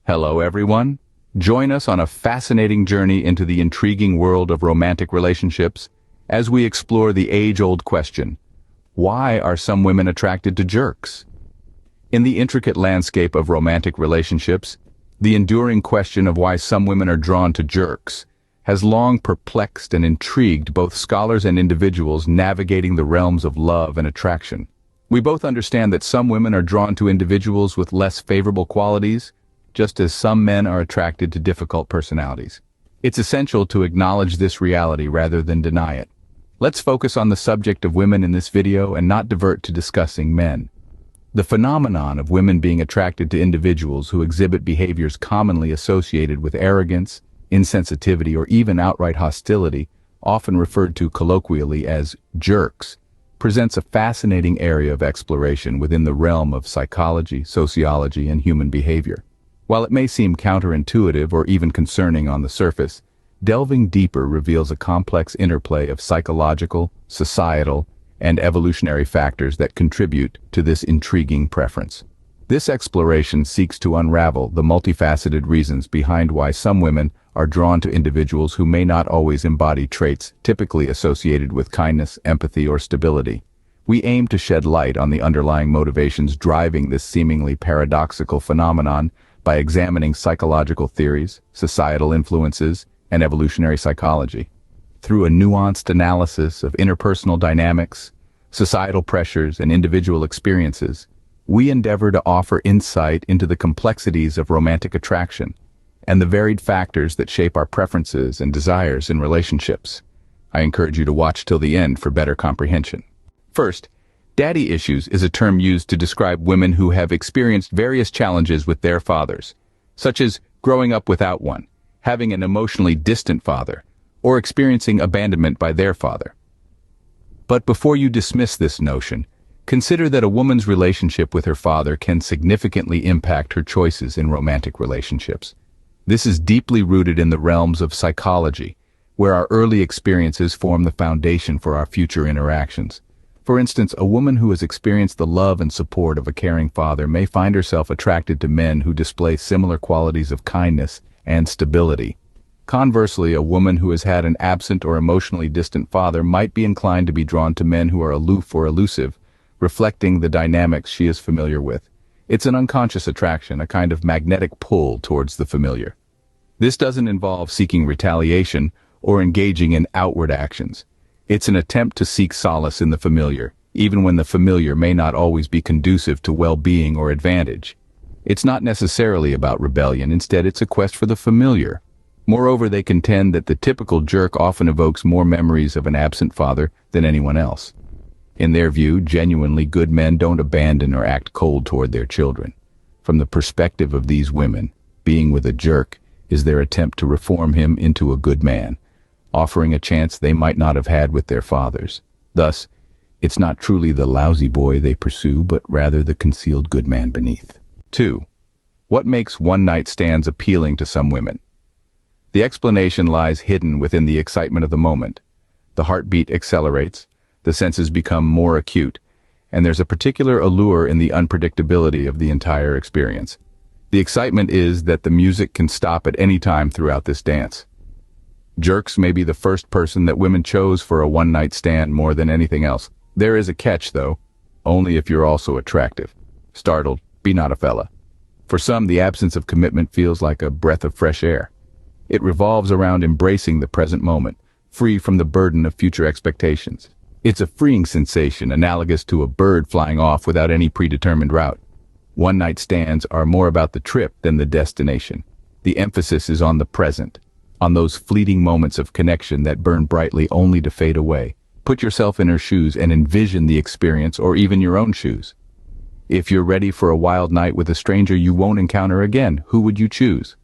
Hello everyone. Join us on a fascinating journey into the intriguing world of romantic relationships as we explore the age-old question, why are some women attracted to jerks? In the intricate landscape of romantic relationships, the enduring question of why some women are drawn to jerks has long perplexed and intrigued both scholars and individuals navigating the realms of love and attraction. We both understand that some women are drawn to individuals with less favorable qualities, just as some men are attracted to difficult personalities. It's essential to acknowledge this reality rather than deny it. Let's focus on the subject of women in this video and not divert to discussing men. The phenomenon of women being attracted to individuals who exhibit behaviors commonly associated with arrogance, insensitivity, or even outright hostility, often referred to colloquially as jerks, presents a fascinating area of exploration within the realm of psychology, sociology, and human behavior. While it may seem counterintuitive or even concerning on the surface, delving deeper reveals a complex interplay of psychological, societal, and evolutionary factors that contribute to this intriguing preference. This exploration seeks to unravel the multifaceted reasons behind why some women are drawn to individuals who may not always embody traits typically associated with kindness, empathy, or stability. We aim to shed light on the underlying motivations driving this seemingly paradoxical phenomenon by examining psychological theories, societal influences, and evolutionary psychology. Through a nuanced analysis of interpersonal dynamics, societal pressures, and individual experiences, we endeavor to offer insight into the complexities of romantic attraction and the varied factors that shape our preferences and desires in relationships. I encourage you to watch till the end for better comprehension. First, daddy issues is a term used to describe women who have experienced various challenges with their fathers, such as growing up without one, having an emotionally distant father, or experiencing abandonment by their father. But before you dismiss this notion, consider that a woman's relationship with her father can significantly impact her choices in romantic relationships. This is deeply rooted in the realms of psychology, where our early experiences form the foundation for our future interactions. For instance, a woman who has experienced the love and support of a caring father may find herself attracted to men who display similar qualities of kindness and stability. Conversely, a woman who has had an absent or emotionally distant father might be inclined to be drawn to men who are aloof or elusive, reflecting the dynamics she is familiar with. It's an unconscious attraction, a kind of magnetic pull towards the familiar. This doesn't involve seeking retaliation or engaging in outward actions. It's an attempt to seek solace in the familiar, even when the familiar may not always be conducive to well-being or advantage. It's not necessarily about rebellion, instead it's a quest for the familiar. Moreover, they contend that the typical jerk often evokes more memories of an absent father than anyone else. In their view, genuinely good men don't abandon or act cold toward their children. From the perspective of these women, being with a jerk is their attempt to reform him into a good man, offering a chance they might not have had with their fathers. Thus, it's not truly the lousy boy they pursue, but rather the concealed good man beneath. 2. What makes one-night stands appealing to some women? The explanation lies hidden within the excitement of the moment. The heartbeat accelerates, the senses become more acute, and there's a particular allure in the unpredictability of the entire experience. The excitement is that the music can stop at any time throughout this dance. Jerks may be the first person that women chose for a one-night stand more than anything else. There is a catch, though, only if you're also attractive. Startled, be not a fella. For some, the absence of commitment feels like a breath of fresh air. It revolves around embracing the present moment, free from the burden of future expectations. It's a freeing sensation analogous to a bird flying off without any predetermined route. One-night stands are more about the trip than the destination. The emphasis is on the present, on those fleeting moments of connection that burn brightly only to fade away. Put yourself in her shoes and envision the experience, or even your own shoes. If you're ready for a wild night with a stranger you won't encounter again, who would you choose?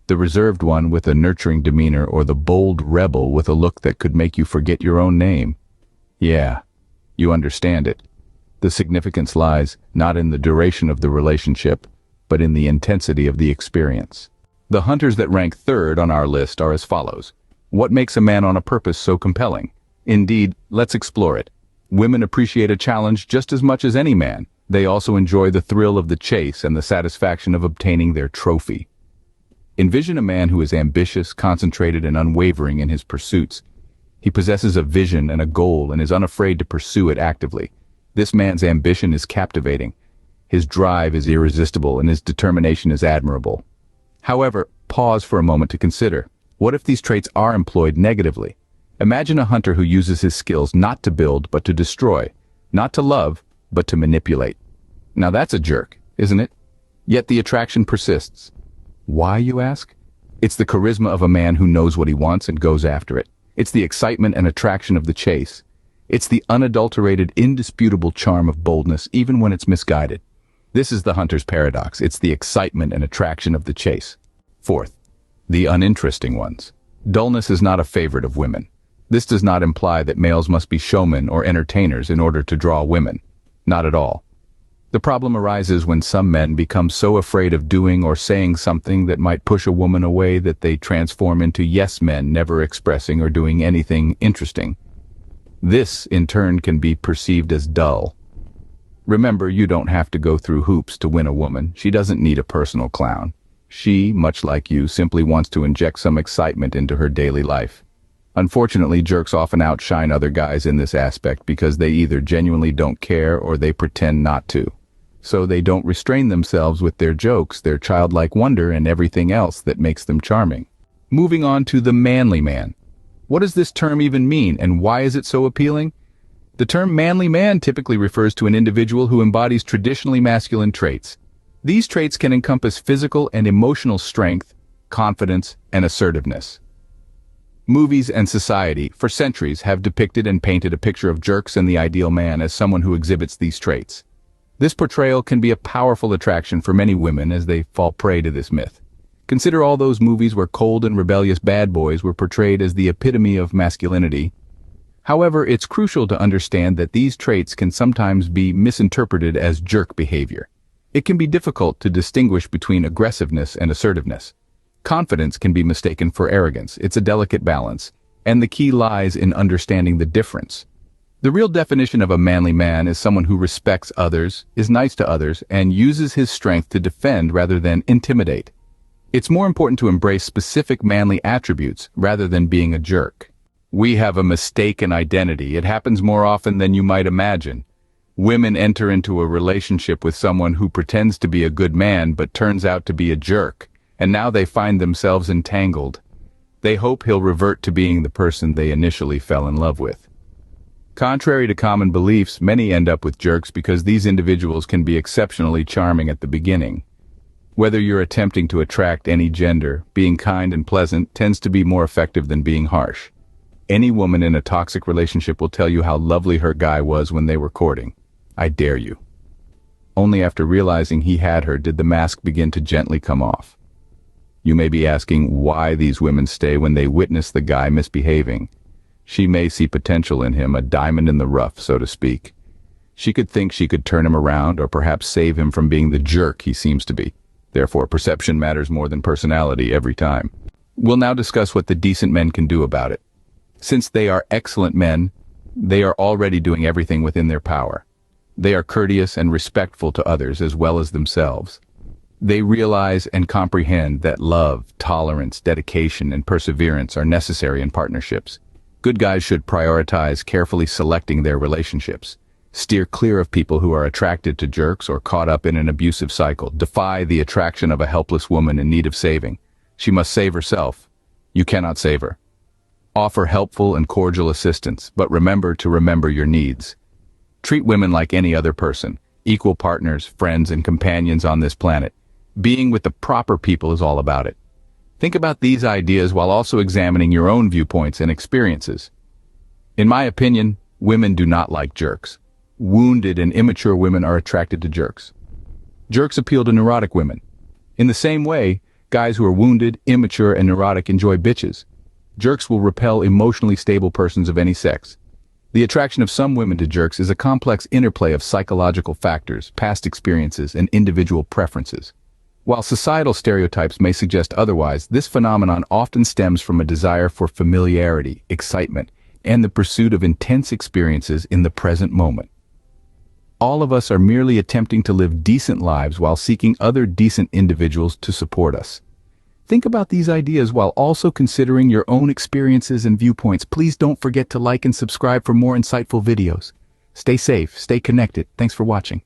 The reserved one with a nurturing demeanor, or the bold rebel with a look that could make you forget your own name? Yeah, you understand it. The significance lies not in the duration of the relationship, but in the intensity of the experience. The hunters that rank third on our list are as follows. What makes a man on a purpose so compelling? Indeed, let's explore it. Women appreciate a challenge just as much as any man. They also enjoy the thrill of the chase and the satisfaction of obtaining their trophy. Envision a man who is ambitious, concentrated, and unwavering in his pursuits. He possesses a vision and a goal and is unafraid to pursue it actively. This man's ambition is captivating. His drive is irresistible and his determination is admirable. However, pause for a moment to consider. What if these traits are employed negatively? Imagine a hunter who uses his skills not to build but to destroy, not to love but to manipulate. Now that's a jerk, isn't it? Yet the attraction persists. Why, you ask? It's the charisma of a man who knows what he wants and goes after it. It's the excitement and attraction of the chase. It's the unadulterated, indisputable charm of boldness, even when it's misguided. This is the hunter's paradox. It's the excitement and attraction of the chase. Fourth, the uninteresting ones. Dullness is not a favorite of women. This does not imply that males must be showmen or entertainers in order to draw women. Not at all. The problem arises when some men become so afraid of doing or saying something that might push a woman away that they transform into yes men, never expressing or doing anything interesting. This, in turn, can be perceived as dull. Remember, you don't have to go through hoops to win a woman. She doesn't need a personal clown. She, much like you, simply wants to inject some excitement into her daily life. Unfortunately, jerks often outshine other guys in this aspect because they either genuinely don't care or they pretend not to. So they don't restrain themselves with their jokes, their childlike wonder, and everything else that makes them charming. Moving on to the manly man. What does this term even mean, and why is it so appealing? The term manly man typically refers to an individual who embodies traditionally masculine traits. These traits can encompass physical and emotional strength, confidence, and assertiveness. Movies and society, for centuries, have depicted and painted a picture of jerks and the ideal man as someone who exhibits these traits. This portrayal can be a powerful attraction for many women as they fall prey to this myth. Consider all those movies where cold and rebellious bad boys were portrayed as the epitome of masculinity. However, it's crucial to understand that these traits can sometimes be misinterpreted as jerk behavior. It can be difficult to distinguish between aggressiveness and assertiveness. Confidence can be mistaken for arrogance. It's a delicate balance, and the key lies in understanding the difference. The real definition of a manly man is someone who respects others, is nice to others, and uses his strength to defend rather than intimidate. It's more important to embrace specific manly attributes rather than being a jerk. We have a mistaken identity. It happens more often than you might imagine. Women enter into a relationship with someone who pretends to be a good man but turns out to be a jerk, and now they find themselves entangled. They hope he'll revert to being the person they initially fell in love with. Contrary to common beliefs, many end up with jerks because these individuals can be exceptionally charming at the beginning. Whether you're attempting to attract any gender, being kind and pleasant tends to be more effective than being harsh. Any woman in a toxic relationship will tell you how lovely her guy was when they were courting. I dare you. Only after realizing he had her did the mask begin to gently come off. You may be asking why these women stay when they witness the guy misbehaving. She may see potential in him, a diamond in the rough, so to speak. She could think she could turn him around or perhaps save him from being the jerk he seems to be. Therefore, perception matters more than personality every time. We'll now discuss what the decent men can do about it. Since they are excellent men, they are already doing everything within their power. They are courteous and respectful to others as well as themselves. They realize and comprehend that love, tolerance, dedication, and perseverance are necessary in partnerships. Good guys should prioritize carefully selecting their relationships. Steer clear of people who are attracted to jerks or caught up in an abusive cycle. Defy the attraction of a helpless woman in need of saving. She must save herself. You cannot save her. Offer helpful and cordial assistance, but remember to remember your needs. Treat women like any other person, equal partners, friends, and companions on this planet. Being with the proper people is all about it. Think about these ideas while also examining your own viewpoints and experiences. In my opinion, women do not like jerks. Wounded and immature women are attracted to jerks. Jerks appeal to neurotic women. In the same way, guys who are wounded, immature, and neurotic enjoy bitches. Jerks will repel emotionally stable persons of any sex. The attraction of some women to jerks is a complex interplay of psychological factors, past experiences, and individual preferences. While societal stereotypes may suggest otherwise, this phenomenon often stems from a desire for familiarity, excitement, and the pursuit of intense experiences in the present moment. All of us are merely attempting to live decent lives while seeking other decent individuals to support us. Think about these ideas while also considering your own experiences and viewpoints. Please don't forget to like and subscribe for more insightful videos. Stay safe, stay connected. Thanks for watching.